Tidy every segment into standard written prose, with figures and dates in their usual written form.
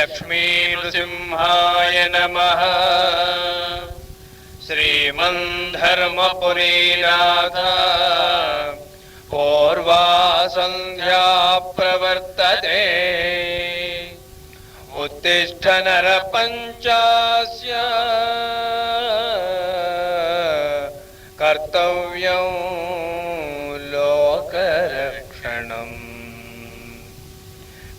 लक्ष्मीनृसिंहाय नमः। श्रीमन्धर्मपुरीनाथ पूर्वा सन्ध्या प्रवर्तते। उत्तिष्ठ नरपञ्चास्य कर्तव्यं लोकरक्षणम्।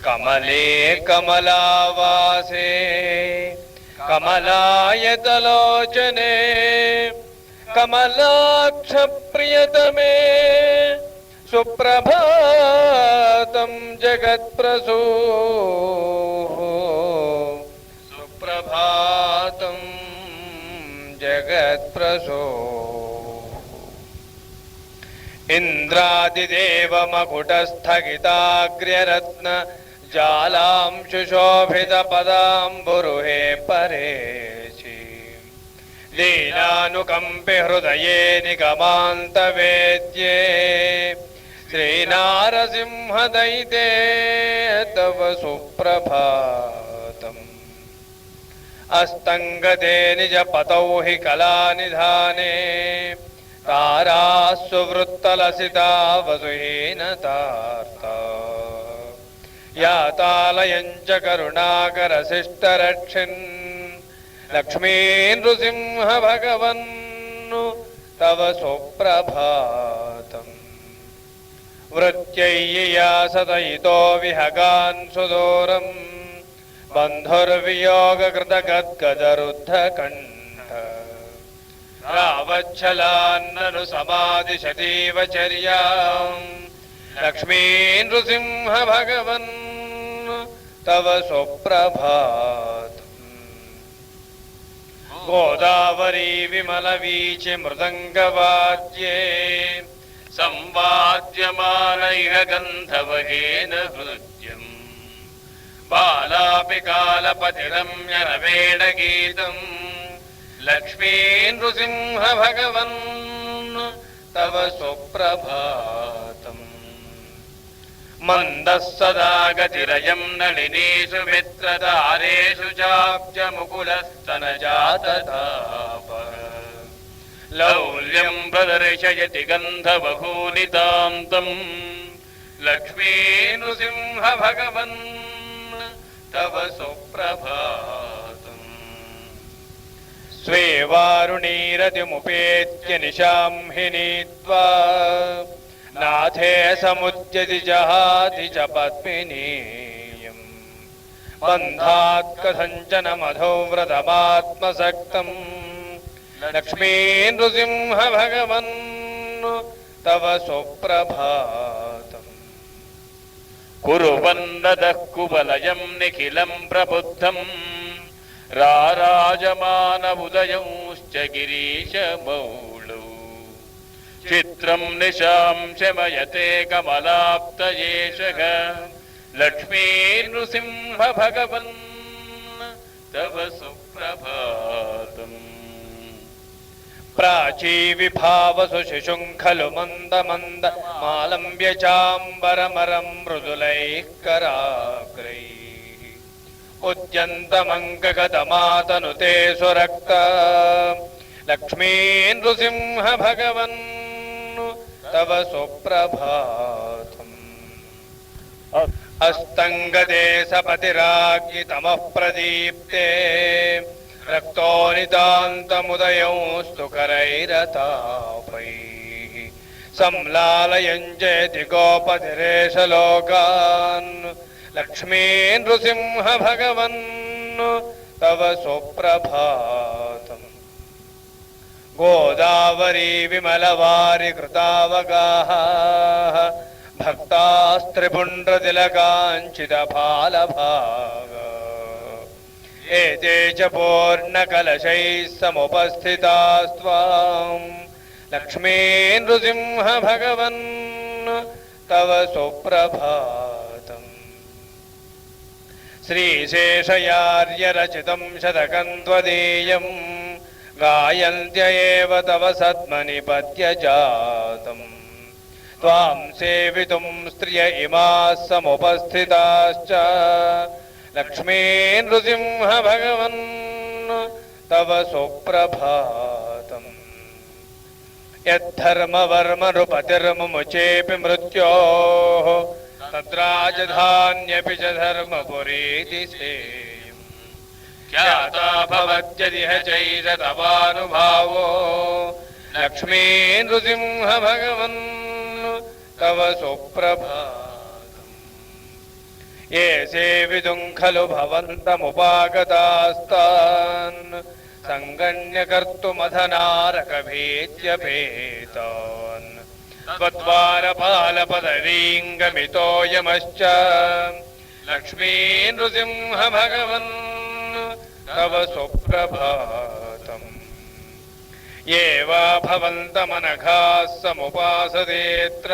कमले कमलावासे कमलायतलोचने कमलाक्षप्रियतमे सुप्रभातं जगत्प्रसूः। सुप्रभातं जगत्प्रसूः। इन्द्रादिदेवमकुटस्थगिताग्र्यरत्न जालांशुशोभितपदाम्बुरुहे परेशि। लीलानुकम्पि हृदये निगमान्तवेद्ये श्रीनारसिंहदयिते तव सुप्रभातम्। अस्तङ्गते निजपतौ हि कलानिधाने तारास्सुवृत्तलसिता वसुहीनतार्ता। या तालयञ्च करुणाकरशिष्टरक्षिन् लक्ष्मीनृसिंह भगवन् तव सुप्रभातम्। वृत्त्यय्यया सदयितो विहगान् सुदूरम् बन्धुर्वियोगकृतगद्गदरुद्धकण्ठ। रावच्छलान्ननु समादिशतीव चर्याम् लक्ष्मीनृसिंह भगवन् तव सुप्रभातम्। गोदावरी विमलवीचि मृदङ्गवाद्ये संवाद्यमानैः गन्धवहेन हृद्यम्। बालापि कालपतिरम्य रवेणगीतम् लक्ष्मीनृसिंह भगवन् तव सुप्रभातम्। मन्दः सदा गतिरयं नलिनीषु मित्रतारेषु चाब्जमुकुलस्तनजाततापः। लौल्यं प्रदर्शयति गन्धवभूनितान्तं लक्ष्मीनृसिंह भगवन् तव सुप्रभातम्। स्वे वारुणीरतिमुपेत्य निशां हि नीत्वा नाथे समुद्यति जहाति च पद्मिनीयम्। बन्धात् कथञ्चन मधोव्रतमात्मसक्तम् लक्ष्मीनृसिंह भगवन् तव सुप्रभातम्। कुरुवन्दतः कुवलयं निखिलं प्रबुद्धम् राराजमानमुदयंश्च गिरीशमौळौ। चित्रं निशां शमयते कमलाप्तयेशः लक्ष्मीनृसिंह भगवन् तव सुप्रभातम्। प्राचीविभावसु शिशुं खलु मन्दमन्द मालम्ब्य चाम्बरमरं मृदुलैः कराग्रैः। उद्यन्तमङ्गगतमातनुते सुरक्त लक्ष्मीनृसिंह भगवन् तव सुप्रभातम्। अस्तङ्गते सपतिराज्ञितमः प्रदीप्ते रक्तोनितान्तमुदयोस्तु करैरतापैः। संलालयञ्जयति गोपतिरेशलोकान् लक्ष्मीनृसिंह भगवन् तव सुप्रभातम्। गोदावरी विमलवारि कृतावगाः भक्तास्त्रिपुण्ड्रतिलकाञ्चितफालभागा। एते च पूर्णकलशैः समुपस्थितास्त्वां लक्ष्मीनृसिंह भगवन् तव सुप्रभातम्। श्रीशेषयार्यरचितं शतकं त्वदीयं गायन्त्य एव तव सद्मनिपत्यजातम्। त्वां सेवितुं स्त्रिय इमाः समुपस्थिताश्च లక్ష్మీ నృసింహ భగవన్ తవ సుప్రభాతం. యద్ధర్మవర్మ నృపతిర్ముచేపి మృత్యోః తద్రాజధాన్యపి చ ధర్మపురీతి సేయం. ఖ్యాతా భవత్యదిహ చైవ తవానుభావో లక్ష్మీ నృసింహ భగవన్ తవ సుప్రభాతం. ఏ సేవితుం ఖలు భవంతముపాగతాస్తాన్ సంగణ్యకర్తుమధనారకభేద్యభేతాన్. త్వద్వారపాలపదవీంగమితోయమశ్చ లక్ష్మీ నృసింహ భగవన్ తవ సుప్రభాతం. ఏ వా భవంతమనఘాః సముపాసతేత్ర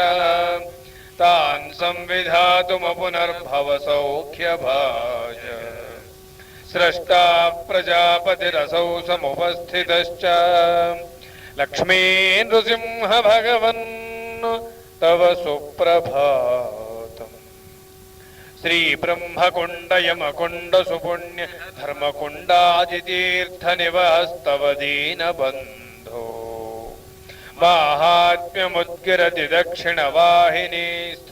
తాన్ సంవిధాతుమపునర్భవ సౌఖ్యభాజ. స్రష్టా ప్రజాపతిరసౌ సముపస్థితశ్చ లక్ష్మీ నృసింహ భగవన్ తవ సుప్రభాతం. శ్రీ బ్రహ్మకుండ యమకుండ సుపుణ్య ధర్మకుండాదితీర్థ నివాస్తవ దీనబంధో. మాహాత్మ్యముద్గిరతి దక్షిణవాహినీస్థ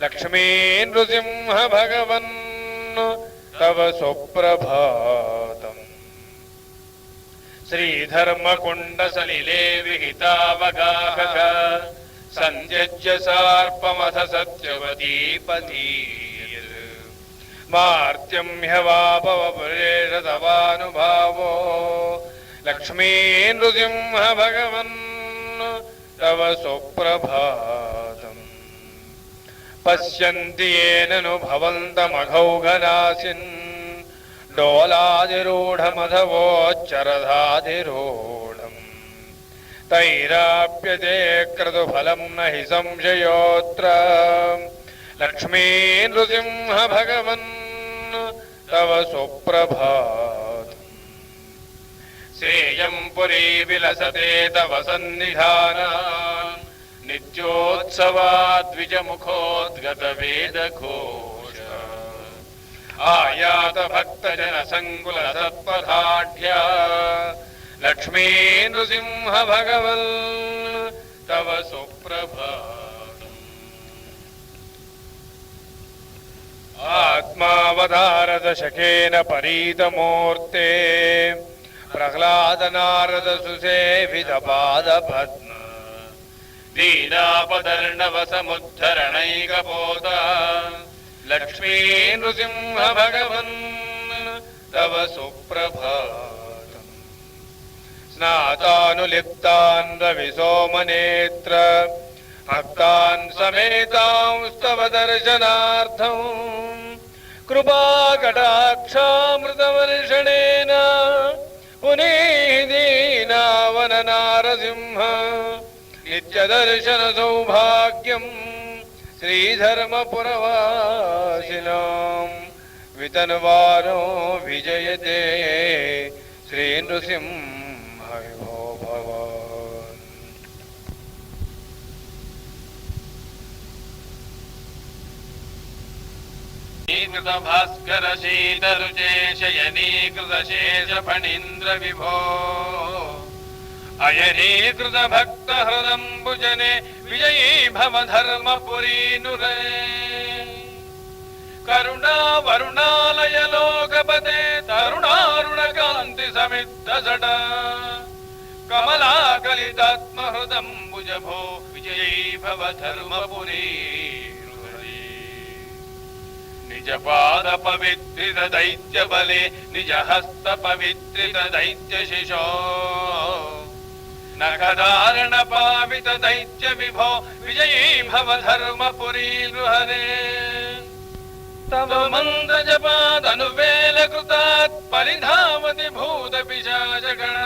లక్ష్మీ నృసింహ భగవన్ తవ సుప్రభాతం. శ్రీధర్మకుండ సలిలే విహితావగాహక సంత్యజ్య సార్పమథ సత్యవతీపతీర్. మార్త్యం హ్యవాపవపురేష తవానుభావో లక్ష్మీ నృసింహ భగవన్ తవ సుప్రభాతం. పశ్యంతి ఏనను భవంతమఘౌఘనాసిన్ డోలాదిరూఢమధవోచ్చరధాధిరూఢం. తైరాప్యతే క్రతుఫలం నహి సంశయోత్ర లక్ష్మీ నృసింహ భగవన్ తవ సుప్రభాతం. శ్రేయం పురీ విలసతే తవ సన్నిధానాన్ నిత్యోత్సవాద్విజముఖోద్గత వేదఘోష. ఆయాత భక్తజన సంకుల సత్పథాఢ్య లక్ష్మీ నృసింహ భగవన్ తవ సుప్రభాతం. ఆత్మావతారదశకేన పరీతమూర్తే ప్రహ్లాద నారద సుసేవిత పాదపద్మ. దీనాపదర్ణవ సముద్ధరణైకపోత లక్ష్మీ నృసింహ భగవన్ తవ సుప్రభాతం. స్నాతానులిప్తాన్ రవిసోమనేత్ర భక్తాన్ సమేతాంస్తవ దర్శనార్థం. కృపాకటాక్షామృతవర్షణేన పునీదీనావన నారసింహ. నిత్యదర్శన సౌభాగ్యం శ్రీధర్మపురవాసినాం. వితన్వారో విజయతే శ్రీ నృసింహ విభో భవాన్. భాస్కర శీతరుచే శయనీకృత శేష ఫణీంద్ర విభో. అయనీకృత భక్త హృదంబుజనే విజయీ భవ ధర్మపురీనురే. కరుణా వరుణాలయ లోకపతే తరుణారుణ కాంతి సమిద్ధ జట. కమలా కలితాత్మ హృదంబుజ భో విజయీ భవ ధర్మపురీనురే. నిజ పాద పవిత్రిత దైత్య బలే నిజ హస్త పవిత్రిత దైత్య శిశో. నఖధారణ పావిత దైత్య విభో విజయీ భవ ధర్మపురీనుహరే. తవ మంద జపాదనువేల కృతాత్ పరిధావతి భూత పిశాచగణ.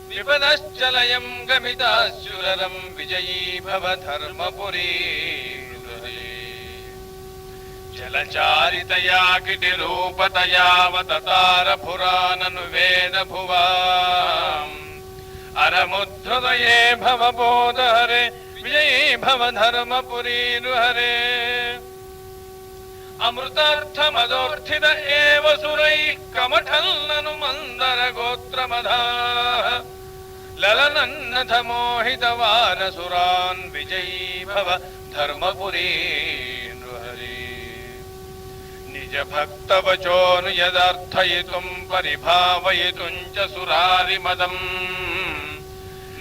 విపదశ్చలయం గమితాశురరం విజయీ భవ ధర్మపురీనుహరే. జలచారితయా కిటి రూపతయావతార పురాణను వేద భువా. అరముద్ధృదయే భవబోధహరే విజయీ భవ ధర్మపురీనుహరే. అమృతార్థమదోర్థిత ఏవ సురైః కమఠల్లను మందర గోత్రమధాః లలనన్నథ మోహిత వానసురాన్ విజయీ భవ ధర్మపురీ నృహరి నిజ భక్తవచోను యదార్థయితుం పరిభావయితుం చ సురారిమదం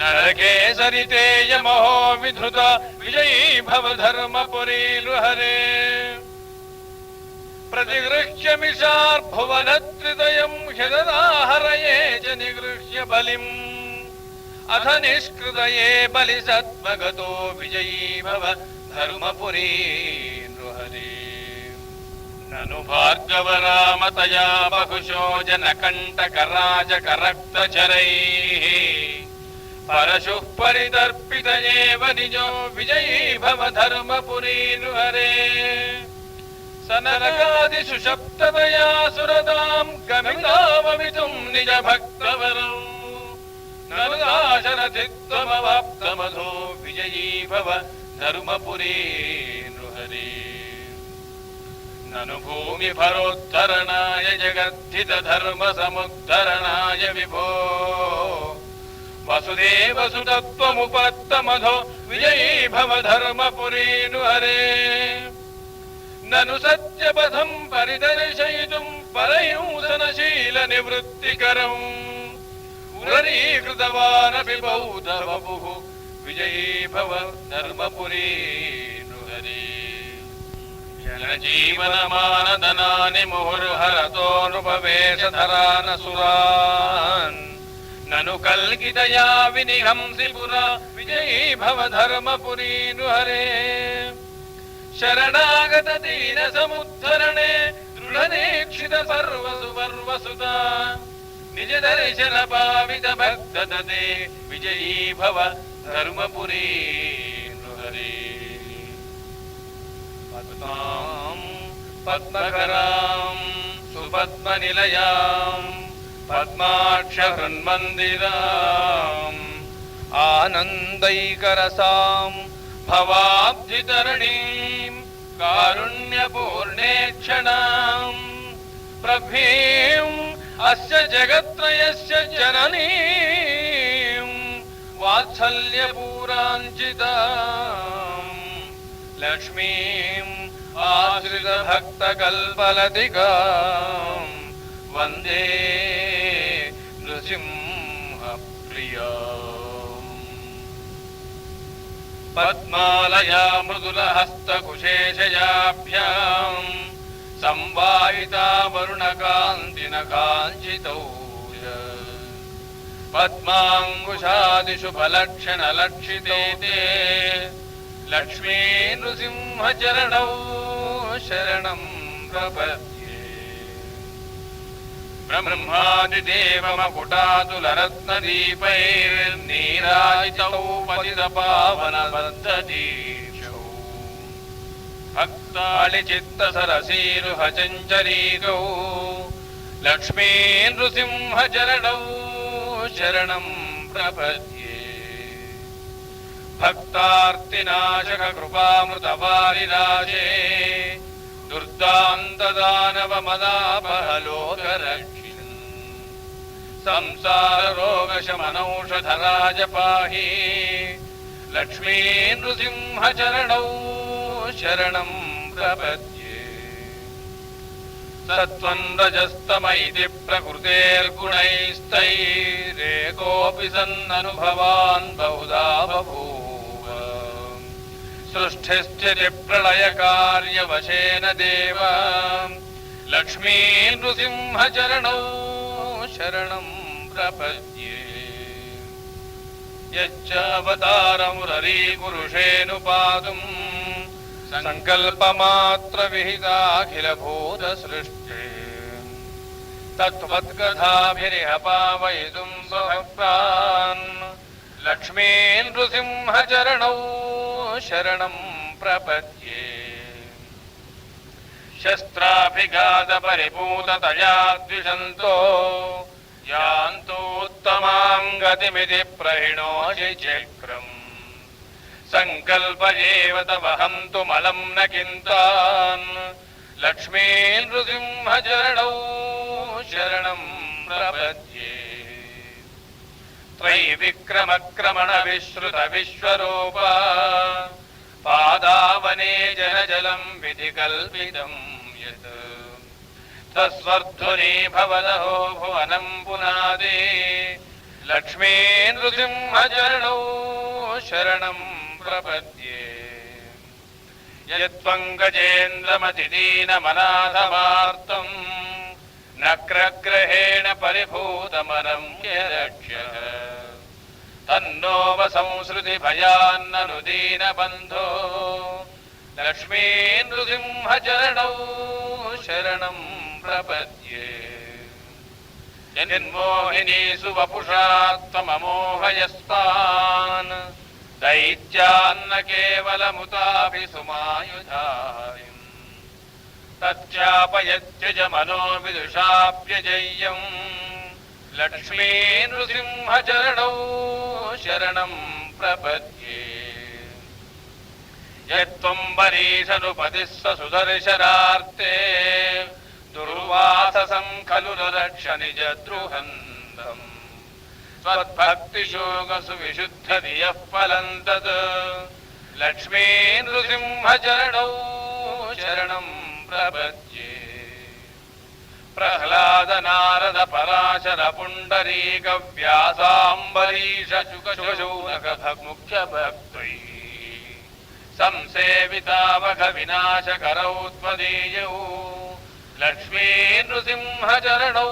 నరకేసరితేయ మహో విధృత విజయీ భవ ధర్మపురీ నృహరే प्रतिगृह्य मिषार्भुवनत्रिदयं ह्यददाहरये च निगृह्य बलिम् अथ निष्कृतये बलिसत्त्वगतो विजयी भव धर्मपुरी नृहरे ननु भार्गवरामतया बहुशो जनकण्टकराजकरक्तचरैः परशुः परिदर्पित एव निजो विजयी भव धर्मपुरी नृहरे सनरकादिषु शब्दतया सुरतां गमिताममितुं निज भक्तवरौ नरुदाशरथित्वमवाप्तमधो विजयी भव धर्मपुरी नृहरे ननु भूमिभरोद्धरणाय जगद्धित धर्मसमुद्धरणाय विभो वसुदेवसुतत्वमुपत्तमधो विजयी भव धर्मपुरी नृहरे ननु सत्यपथं परिदर्शयितुं परयूसनशील निवृत्तिकरम् उररीकृतवानपि बौद्धवपुः विजयी भव धर्मपुरी नृहरे जनजीवनमानदनानि मुहुर्हरतो नृपवेशधरानसुरान् ननु कल्कितया विनिहंसि पुरा विजयी भव धर्मपुरी नृहरे शरणागत दीन समुद्धरणे दृढनेक्षित सर्वसुपर्वसुता निज दर्शन पावित भक्त ददे विजयी भव धर्मपुरी नृहरे पद्मां पद्मकरां सुपद्मनिलयां पद्माक्ष हृन्मन्दिराम् आनन्दैकरसां भवाब्धितरणीं कारुण्यपूर्णेक्षणां प्रभीम् अस्य जगत्त्रयस्य जननीं वात्सल्यपूराञ्चितां लक्ष्मीम् आश्रितभक्तकल्पलतिकां वन्दे नृसिंहप्रियाम् पद्मालया मृदुलहस्तकुशेषयाभ्याम् संवाहिता वरुणकान्तिन काञ्चितौ पद्माङ्कुशादिषु फलक्षणलक्षिते ते लक्ष्मी नृसिंहचरणौ शरणं प्रपद्ये ब्रह्मादिदेवमकुटातुलरत्नदीपैर्नीराजितौ पतितपावनबद्धदीक्षौ भक्तालिचित्तसरसीरुहचञ्चरीकौ लक्ष्मी नृसिंहचरणौ शरणं प्रपद्ये भक्तार्तिनाशककृपामृतवारिराजे दुर्दान्तदानवमदापहलोकरक्षिन् संसाररोगशमनौषधराज पाहि लक्ष्मी नृसिंहचरणौ शरणं प्रपद्ये सत्त्वं रजस्तमैति प्रकृतेर्गुणैस्तैरेकोऽपि सन्ननुभवान् बहुधा बभूव सृष्टिस्थितिप्रलयकार्यवशेन देव लक्ष्मी नृसिंहचरणौ शरणं प्रपद्ये यच्चावतारमुररीपुरुषेऽनुपातुम् सङ्कल्पमात्रविहिताखिलभूतसृष्टे तत्त्वत्कथाभिरिह पावयितुं स्वभक्तान् लक्ष्मी नृसिंहचरणौ शरणं प्रपद्ये शस्त्राभिघातपरिपूततया द्विषन्तो यान्तोत्तमां गतिमिति प्रहिणोषि चक्रम् सङ्कल्प एव तवहं तु मलं न किन्तान् लक्ष्मी नृसिंहचरणौ शरणं प्रपद्ये त्रैविक्रमक्रमण विश्रुत विश्वरूप पादावने जनजलं विधिकल्पितं यत् तस्वर्धुनी भवदहो भुवनं पुनादे लक्ष्मी नृसिंहचरणौ शरणं प्रपद्ये यत्पङ्कजेन्द्रमतिदीनमनाथमार्तं नक्रग्रहेण परिभूतमनं यरक्ष्यः तन्नो वसंसृति भयान्ननुदीनबन्धो लक्ष्मी नृसिंहचरणौ शरणं प्रपद्ये यन्मोहिनीषु वपुषा त्वममोहयस्तान् दैत्यान्न केवलमुताभिसुमायुधारिम् तच्चापयत्यज मनोविदुषाप्यजय्यम् लक्ष्मी नृसिंहचरणौ शरणं प्रपद्ये यत्त्वम्बरीशनुपतिस्व सुदर्शनार्ते दुर्वाससं खलु रक्ष निजद्रुहन्दम् त्वद्भक्तिशोकसु विशुद्धधियः फलं तत् लक्ष्मी नृसिंहचरणौ शरणं प्रपद्ये प्रह्लाद नारद पराशर पुण्डरीक व्यासाम्बरीश शुकशौनक मुख्यभक्तैः संसेवितावघ विनाशकरौ त्वदीयौ लक्ष्मी नृसिंहचरणौ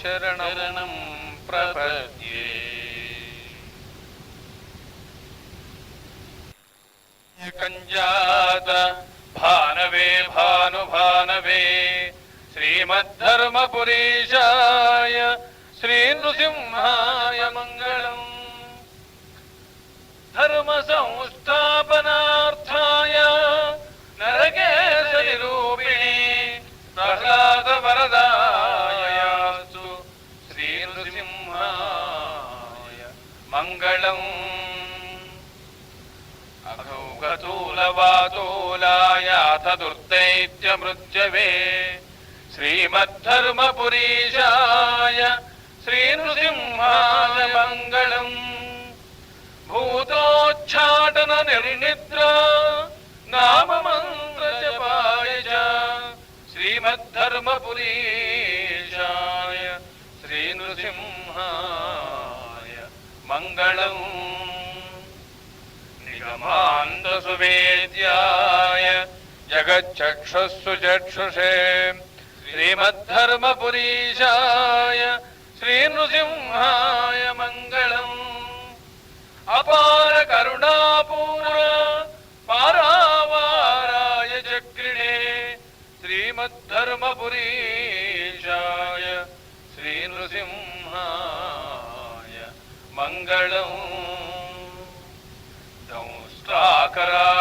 शरणं प्रपद्ये कंजात भानवे भानुभानवे श्रीमद्धर्मपुरीशाय श्रीनृसिंहाय मङ्गलम् धर्म संस्थापनार्थाय नरकेशनिरूपिणे प्रह्लाद वरदायास्तु श्रीनृसिंहाय मङ्गलम् अघौघतूलवातूलायाथ दुर्दैत्यमृत्यवे श्रीमद्धर्मपुरीशाय श्रीनृसिंहाय मङ्गलम् भूतोच्चाटन निर्निद्रा नाम मंत्र जपाय च श्रीमद्धर्मपुरीशाय श्रीनृसिंहाय मङ्गलम् निगमान्त सुवेद्याय जगच्चक्षुषे श्रीमद्धर्मपुरीशाय श्रीनृसिंहाय मङ्गलम् अपार करुणापूर्ण पारावाराय चक्रिणे श्रीमद्धर्मपुरीशाय श्रीनृसिंहाय मङ्गलम्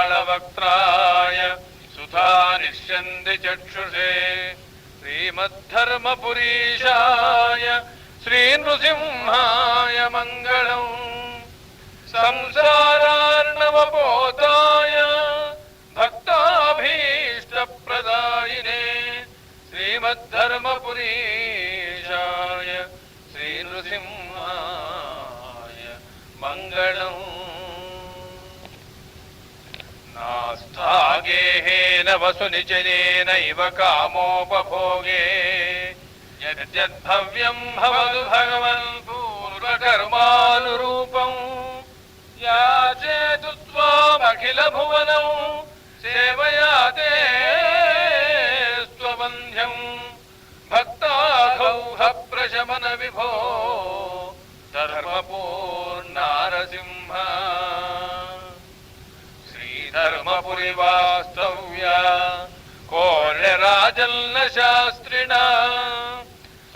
दंष्ट्राकराळवक्त्राय सुधा निष्यन्ति चक्षुषे श्रीमद्धर्मपुरीशाय श्रीनृसिंहाय मङ्गलम् संसारार्णवपोताय भक्ताभीष्टप्रदायिने श्रीमद्धर्मपुरीशाय श्रीनृसिंहाय मङ्गलम् नास्थागेहेन वसुनिचनेनैव कामोपभोगे यद्यद्भव्यं भवतु भगवन् पूर्वकर्मानुरूपम् याचेतु त्वामखिल भुवनौ सेवया ते स्वबन्ध्यम् भक्ताघौघ प्रशमन विभो धर्मपूर्णारसिंह श्रीधर्मपुरि वास्तव्या कोल्यराजल्न शास्त्रिणा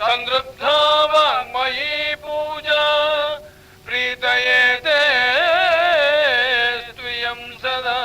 संदृग्धा वाङ्मयी पूजा प्रीतये ते स्त्वियं सदा